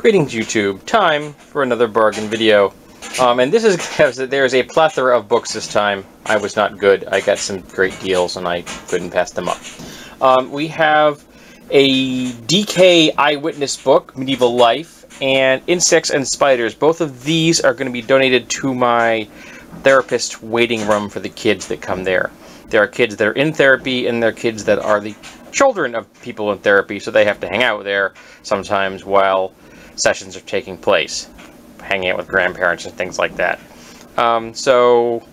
Greetings YouTube, time for another bargain video. And this is because there's a plethora of books this time. I was not good. I got some great deals and I couldn't pass them up. We have a DK Eyewitness book, Medieval Life, and Insects and Spiders. Both of these are going to be donated to my therapist waiting room for the kids that come there. There are kids that are in therapy and there are kids that are the children of people in therapy, so they have to hang out there sometimes while sessions are taking place, hanging out with grandparents and things like that. So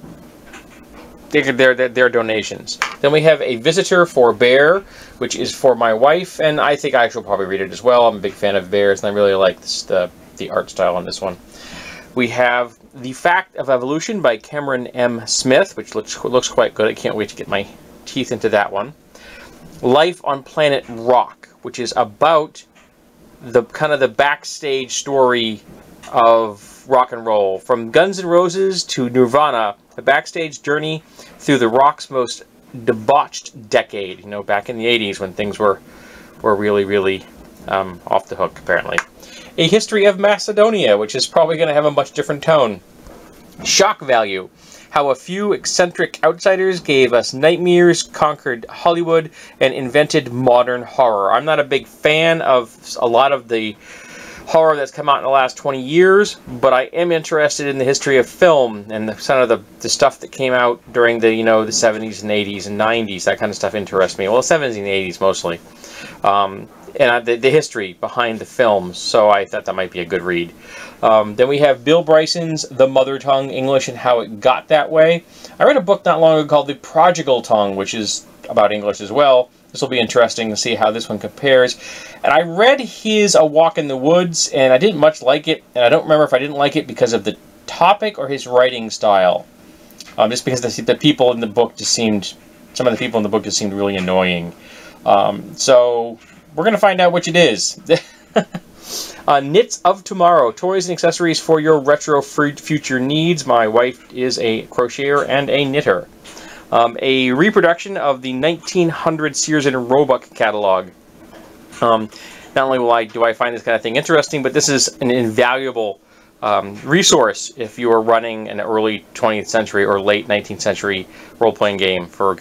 they're donations. Then we have A Visitor for Bear, which is for my wife, and I think I shall probably read it as well. I'm a big fan of bears, and I really like the art style on this one. We have The Fact of Evolution by Cameron M. Smith, which looks quite good. I can't wait to get my teeth into that one. Life on Planet Rock, which is about the kind of the backstage story of rock and roll, from Guns N' Roses to Nirvana, a backstage journey through the rock's most debauched decade. You know, back in the 80s when things were really off the hook, apparently. A History of Macedonia, which is probably going to have a much different tone. Shock Value: How a Few Eccentric Outsiders Gave Us Nightmares, Conquered Hollywood, and Invented Modern Horror. I'm not a big fan of a lot of the horror that's come out in the last 20 years, but I am interested in the history of film and some of the stuff that came out during the, you know, the 70s and 80s and 90s. That kind of stuff interests me. Well, the 70s and 80s mostly. And the history behind the films, so I thought that might be a good read. Then we have Bill Bryson's The Mother Tongue, English and How It Got That Way. I read a book not long ago called The Prodigal Tongue, which is about English as well. This will be interesting to see how this one compares. And I read his A Walk in the Woods, and I didn't much like it. And I don't remember if I didn't like it because of the topic or his writing style. Just because the people in the book just seemed, some of the people in the book just seemed really annoying. So we're going to find out which it is. Knits of Tomorrow, toys and accessories for your retro future needs. My wife is a crocheter and a knitter. A reproduction of the 1900 Sears and Roebuck catalog. Not only do I find this kind of thing interesting, but this is an invaluable resource if you are running an early 20th century or late 19th century role-playing game to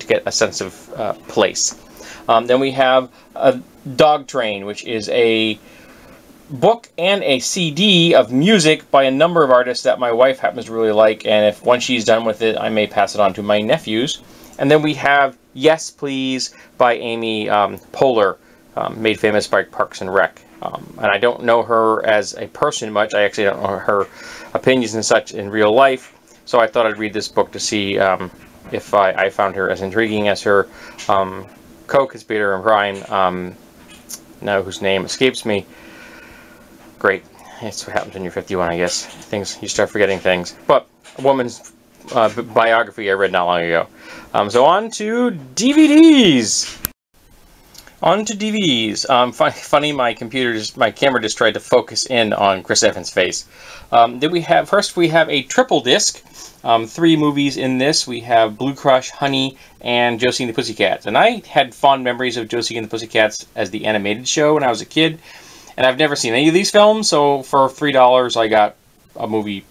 get a sense of place. Then we have a Dog Train, which is a book and a CD of music by a number of artists that my wife happens to really like, and once she's done with it, I may pass it on to my nephews. And then we have Yes Please by Amy Poehler, made famous by Parks and Rec. And I don't know her as a person much. I actually don't know her opinions and such in real life, so I thought I'd read this book to see if I found her as intriguing as her co-conspirator in crime, now whose name escapes me. Great. That's what happens when you're 51, I guess. You start forgetting things. But a woman's biography I read not long ago. So on to DVDs. Funny, my camera just tried to focus in on Chris Evans' face. Then we have a triple disc. 3 movies in this. We have Blue Crush, Honey, and Josie and the Pussycats. And I had fond memories of Josie and the Pussycats as the animated show when I was a kid. And I've never seen any of these films, so for $3 I got a movie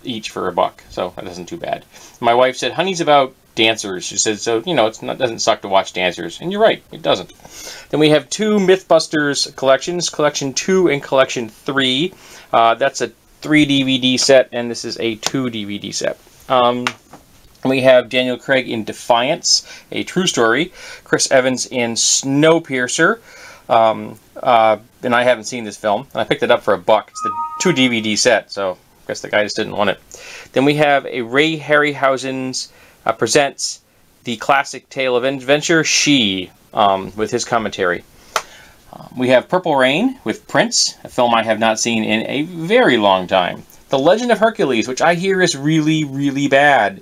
each for $1. So that isn't too bad. My wife said, Honey's about dancers. She said, so, you know, it doesn't suck to watch dancers. And you're right, it doesn't. Then we have 2 Mythbusters collections, Collection 2 and Collection 3. That's a 3 DVD set, and this is a 2 DVD set. We have Daniel Craig in Defiance, a true story. Chris Evans in Snowpiercer. And I haven't seen this film, and I picked it up for $1. It's the 2 DVD set, so I guess the guy just didn't want it. Then we have a Ray Harryhausen's presents the classic tale of adventure, She, with his commentary. We have Purple Rain with Prince, a film I have not seen in a very long time. The Legend of Hercules, which I hear is really bad.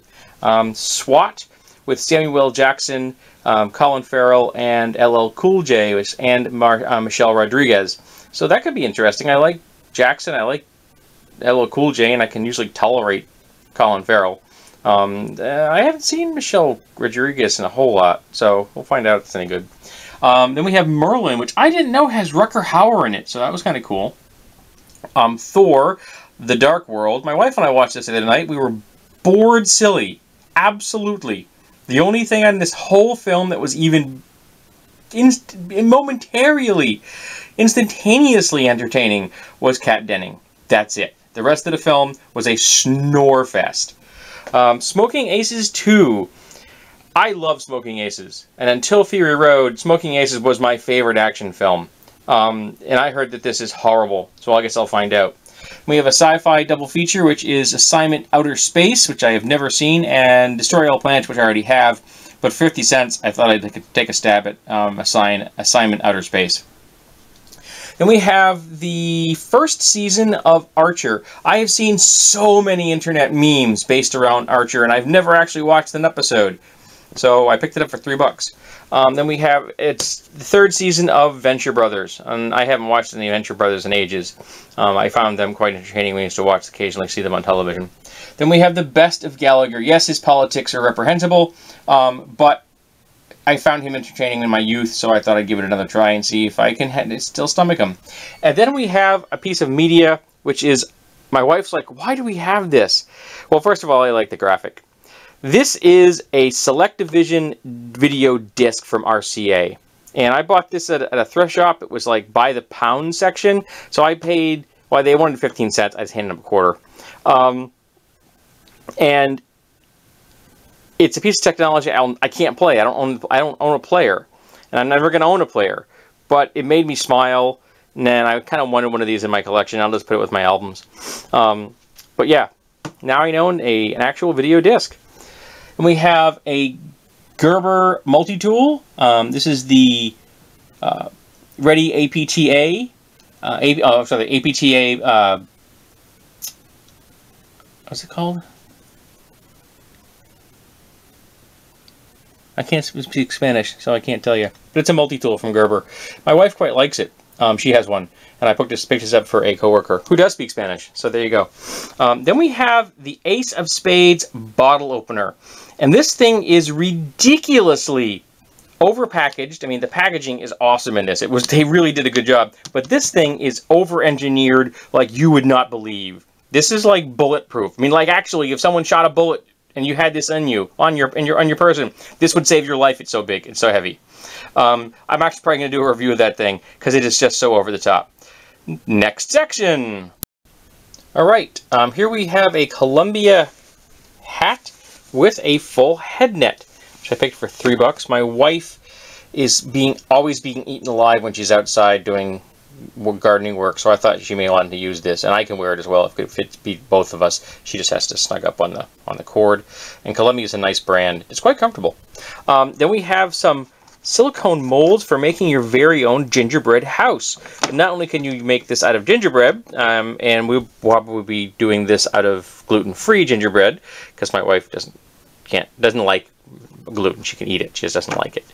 SWAT with Samuel L. Jackson, Colin Farrell, and LL Cool J, and Michelle Rodriguez. So that could be interesting. I like Jackson, I like LL Cool J, and I can usually tolerate Colin Farrell. I haven't seen Michelle Rodriguez in a whole lot, so we'll find out if it's any good. Then we have Merlin, which I didn't know has Rutger Hauer in it, so that was kind of cool. Thor, The Dark World. My wife and I watched this the other night. We were bored silly. Absolutely. The only thing on this whole film that was even instantaneously entertaining was Kat Denning. That's it. The rest of the film was a snore fest. Smoking Aces 2. I love Smoking Aces. And until Fury Road, Smoking Aces was my favorite action film. And I heard that this is horrible, so I guess I'll find out. We have a sci-fi double feature, which is Assignment Outer Space, which I have never seen, and Destroy All Planets, which I already have. But 50 cents, I thought I'd take a stab at Assignment Outer Space. Then we have the first season of Archer. I have seen so many internet memes based around Archer, and I've never actually watched an episode. So I picked it up for $3. Then we have, it's the third season of Venture Brothers. And I haven't watched any Venture Brothers in ages. I found them quite entertaining. We used to watch, occasionally see them on television. Then we have The Best of Gallagher. Yes, his politics are reprehensible, but I found him entertaining in my youth, so I thought I'd give it another try and see if I can still stomach him. And then we have a piece of media, which is, my wife's like, why do we have this? Well, first of all, I like the graphic. This is a Select-O-Vision video disc from RCA. And I bought this at a thrift shop. It was like by the pound section. So I paid, well, they wanted 15 cents. I just handed them a quarter. And it's a piece of technology I can't play. I don't own a player. And I'm never going to own a player. But it made me smile. And then I kind of wanted one of these in my collection. I'll just put it with my albums. But yeah, now I own an actual video disc. And we have a Gerber multi-tool. This is the Ready APTA. APTA. What's it called? I can't speak Spanish, so I can't tell you. But it's a multi-tool from Gerber. My wife quite likes it. She has one. And I picked this up for a coworker who does speak Spanish. So there you go. Then we have the Ace of Spades bottle opener. And this thing is ridiculously overpackaged. I mean, the packaging is awesome in this. They really did a good job. But this thing is over-engineered like you would not believe. This is like bulletproof. I mean, like actually, if someone shot a bullet and you had this on your person, this would save your life. It's so big. It's so heavy. I'm actually probably going to do a review of that thing because it is just so over the top. Next section. All right. Here we have a Columbia hat with a full head net, which I picked for $3. My wife is always being eaten alive when she's outside doing gardening work, so I thought she may want to use this, and I can wear it as well if it fits both of us. She just has to snug up on the cord. And Columbia is a nice brand. It's quite comfortable. Then we have some silicone molds for making your very own gingerbread house. But not only can you make this out of gingerbread, and we'll probably be doing this out of gluten-free gingerbread, because my wife doesn't like gluten. She can eat it, she just doesn't like it.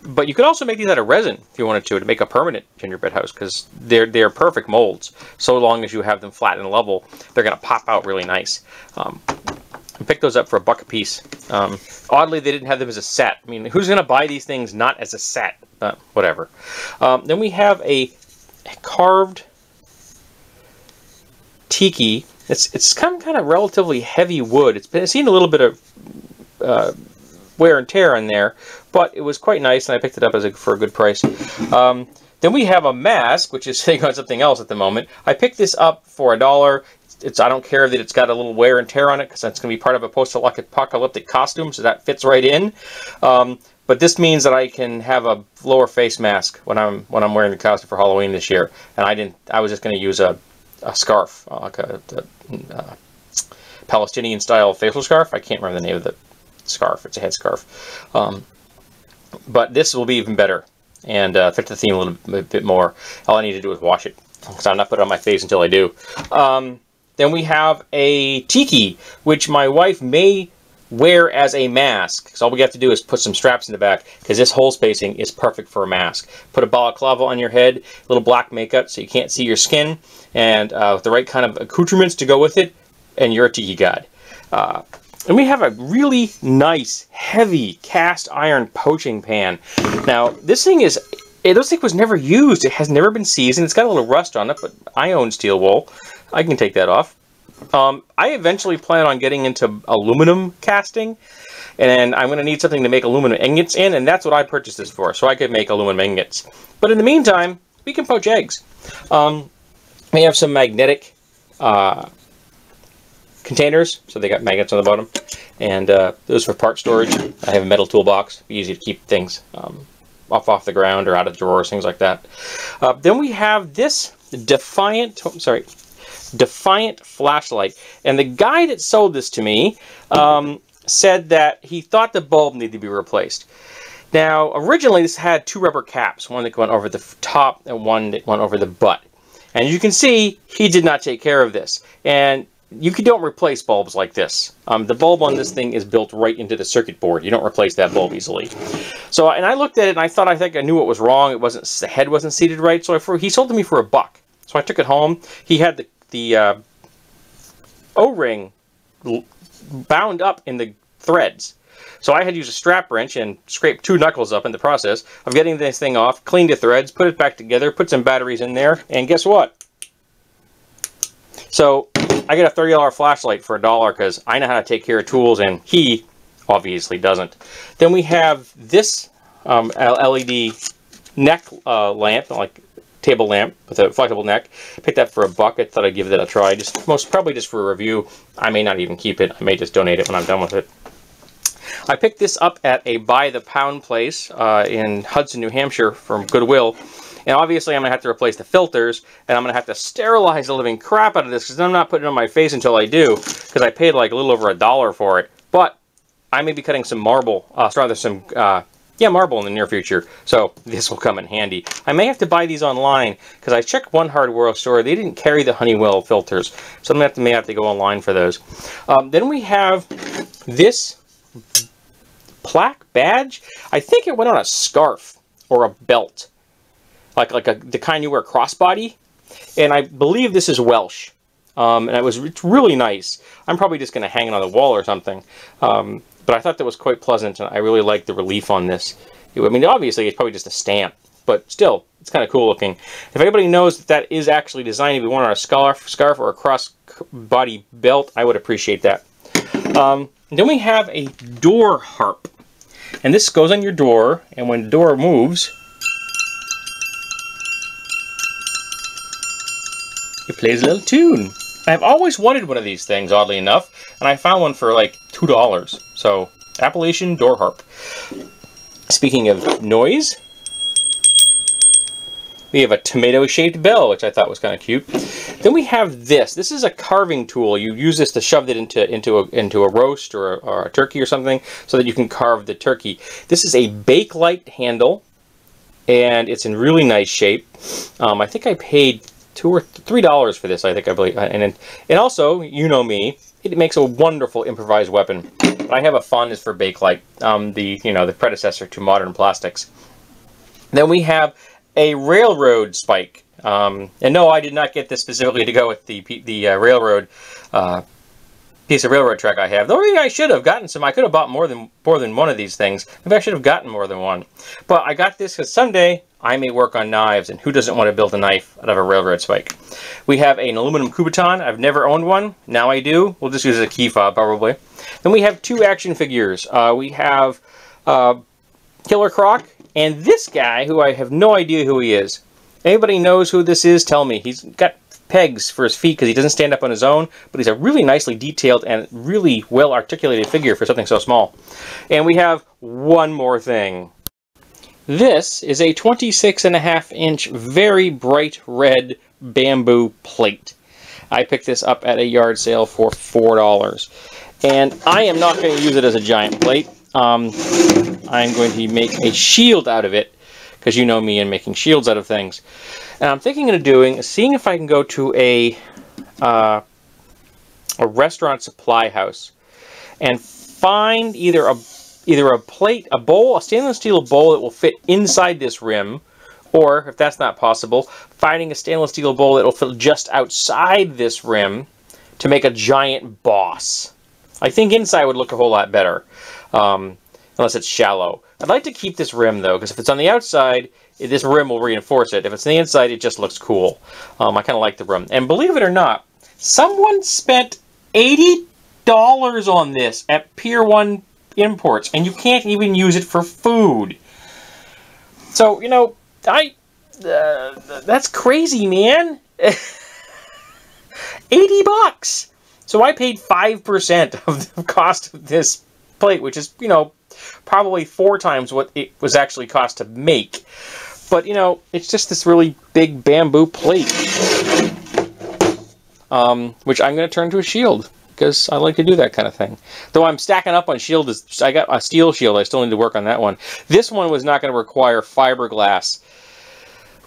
But you could also make these out of resin if you wanted to make a permanent gingerbread house, because they're perfect molds. So long as you have them flat and level, they're going to pop out really nice. I picked those up for $1 a piece. Oddly, they didn't have them as a set. I mean, who's going to buy these things not as a set? Whatever. Then we have a carved tiki. It's kind of relatively heavy wood. It's seen a little bit of wear and tear in there, but it was quite nice, and I picked it up for a good price. Then we have a mask, which is sitting on something else at the moment. I picked this up for $1. I don't care that it's got a little wear and tear on it, because that's going to be part of a post-apocalyptic costume, so that fits right in. But this means that I can have a lower face mask when I'm wearing the costume for Halloween this year. And I was just going to use a scarf, like a Palestinian-style facial scarf. I can't remember the name of the scarf. It's a headscarf. But this will be even better and fit the theme a little bit more. All I need to do is wash it, because I'm not putting it on my face until I do. Then we have a tiki, which my wife may wear as a mask. So all we have to do is put some straps in the back, because this hole spacing is perfect for a mask. Put a balaclava on your head, a little black makeup so you can't see your skin, and with the right kind of accoutrements to go with it, and you're a tiki god. And we have a really nice, heavy cast iron poaching pan. Now, this thing is looks like it was never used. It has never been seasoned. It's got a little rust on it, but I own steel wool. I can take that off. I eventually plan on getting into aluminum casting, and I'm going to need something to make aluminum ingots in, and that's what I purchased this for, so I could make aluminum ingots. But in the meantime, we can poach eggs. We have some magnetic containers, so they got magnets on the bottom, and those for part storage. I have a metal toolbox, easy to keep things off the ground or out of drawers, things like that. Then we have this Defiant flashlight, and the guy that sold this to me said that he thought the bulb needed to be replaced. Now, originally this had two rubber caps, one that went over the top and one that went over the butt. And you can see he did not take care of this. And you don't replace bulbs like this. The bulb on this thing is built right into the circuit board. You don't replace that bulb easily. So, and I looked at it and I think I knew what was wrong. The head wasn't seated right. So he sold it to me for $1. So I took it home. He had the O-ring bound up in the threads. So I had to use a strap wrench and scrape 2 knuckles up in the process of getting this thing off, clean the threads, put it back together, put some batteries in there, and guess what? So I get a $30 flashlight for $1 because I know how to take care of tools and he obviously doesn't. Then we have this LED neck lamp, like table lamp with a flexible neck. Picked that for $1. I thought I'd give that a try, probably just for a review. I may not even keep it. I may just donate it when I'm done with it. I picked this up at a by the pound place in Hudson, New Hampshire from Goodwill. And obviously I'm going to have to replace the filters, and I'm going to have to sterilize the living crap out of this because I'm not putting it on my face until I do, because I paid like a little over $1 for it. But I may be cutting some marble, marble in the near future, so this will come in handy. I may have to buy these online, because I checked one hardware store, they didn't carry the Honeywell filters, so I may have to go online for those. Then we have this plaque badge. I think it went on a scarf or a belt, like the kind you wear crossbody, and I believe this is Welsh. And it's really nice. I'm probably just going to hang it on the wall or something. But I thought that was quite pleasant, and I really like the relief on this. I mean, obviously, it's probably just a stamp, but still, it's kind of cool looking. If anybody knows that is actually designed to be worn on a scarf or a cross-body belt, I would appreciate that. Then we have a door harp. And this goes on your door, and when the door moves, it plays a little tune. I've always wanted one of these things, oddly enough, and I found one for like $2. So, Appalachian door harp. Speaking of noise, we have a tomato-shaped bell, which I thought was kind of cute. Then we have this. This is a carving tool. You use this to shove it into a roast or a turkey or something, so that you can carve the turkey. This is a Bakelite handle, and it's in really nice shape. I think I paid $2 or $3 for this, I believe. And also, you know me, it makes a wonderful improvised weapon. But I have a fondness for Bakelite, the predecessor to modern plastics. Then we have a railroad spike. And no, I did not get this specifically to go with the railroad piece of railroad track I have. Though maybe I should have gotten some. I could have bought more than one of these things. Maybe I should have gotten more than one. But I got this because someday I may work on knives, and who doesn't want to build a knife out of a railroad spike? We have an aluminum Kubotan. I've never owned one. Now I do. We'll just use it as a key fob, probably. Then we have 2 action figures. We have Killer Croc, and this guy, who I have no idea who he is. Anybody knows who this is, tell me. He's got pegs for his feet because he doesn't stand up on his own, but he's a really nicely detailed and really well-articulated figure for something so small. And we have one more thing. This is a 26.5-inch, very bright red bamboo plate. I picked this up at a yard sale for $4. And I am not going to use it as a giant plate. I'm going to make a shield out of it, because you know me and making shields out of things. And I'm thinking of seeing if I can go to a restaurant supply house and find either a plate, a bowl, a stainless steel bowl that will fit inside this rim, or if that's not possible, finding a stainless steel bowl that will fit just outside this rim to make a giant boss. I think inside would look a whole lot better, unless it's shallow. I'd like to keep this rim though, because if it's on the outside, this rim will reinforce it. If it's on the inside, it just looks cool. I kind of like the rim. And believe it or not, someone spent $80 on this at Pier 1 Imports, and you can't even use it for food. So, you know, that's crazy, man. $80. So I paid 5% of the cost of this plate, which is, you know, probably 4 times what it was actually cost to make. But, you know, it's just this really big bamboo plate, which I'm going to turn into a shield, because I like to do that kind of thing. Though I'm stacking up on shield. I got a steel shield. I still need to work on that one. This one was not going to require fiberglass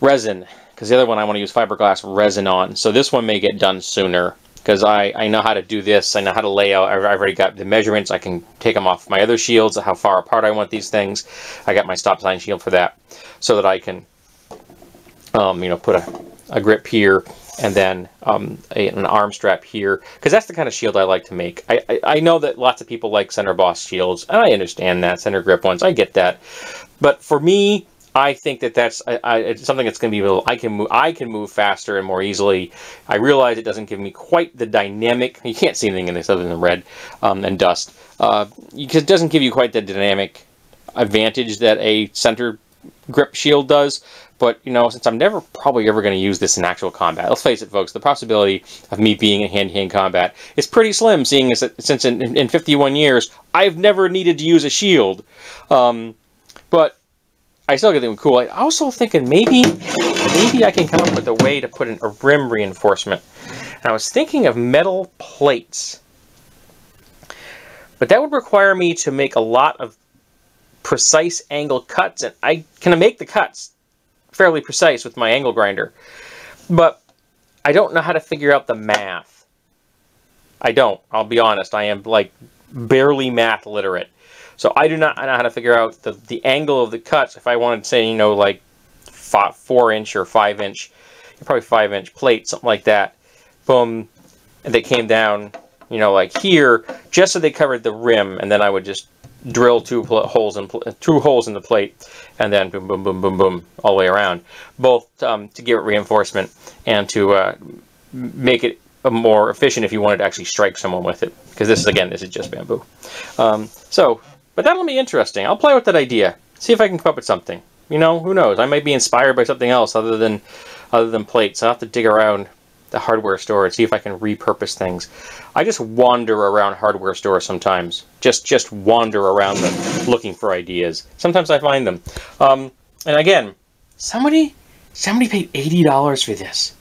resin, because the other one I want to use fiberglass resin on. So this one may get done sooner, because I know how to do this. I know how to lay out. I've already got the measurements. I can take them off my other shields, how far apart I want these things. I got my stop sign shield for that, so that I can, you know, put a grip here, and then an arm strap here, because that's the kind of shield I like to make. I know that lots of people like center boss shields, and I understand that, center grip ones, I get that. But for me, I think that that's it's something that's going to be I can move faster and more easily. I realize it doesn't give me quite the dynamic. You can't see anything in this other than red and dust. It doesn't give you quite the dynamic advantage that a center grip shield does. But, you know, since I'm never probably ever going to use this in actual combat, let's face it, folks, the possibility of me being in hand-to-hand combat is pretty slim, seeing as that since in 51 years, I've never needed to use a shield. But I still get it cool. I'm also thinking maybe I can come up with a way to put in a rim reinforcement. And I was thinking of metal plates. But that would require me to make a lot of precise angle cuts, and I can make the cuts fairly precise with my angle grinder, but I don't know how to figure out the math. I don't. I'll be honest. I am like barely math literate, so I do not know how to figure out the angle of the cuts. If I wanted to say, you know, like 4-inch or 5-inch, probably 5-inch plate, something like that, boom, and they came down, you know, like here, just so they covered the rim, and then I would just drill two holes in the plate, and then boom, boom, boom, boom, boom, all the way around, both to give it reinforcement and to make it more efficient if you wanted to actually strike someone with it, because this is just bamboo. But that'll be interesting. I'll play with that idea, see if I can come up with something. You know, who knows? I might be inspired by something else other than plates. I'll have to dig around the hardware store and see if I can repurpose things. I just wander around hardware stores sometimes. Just wander around them looking for ideas. Sometimes I find them. And again, somebody paid $80 for this.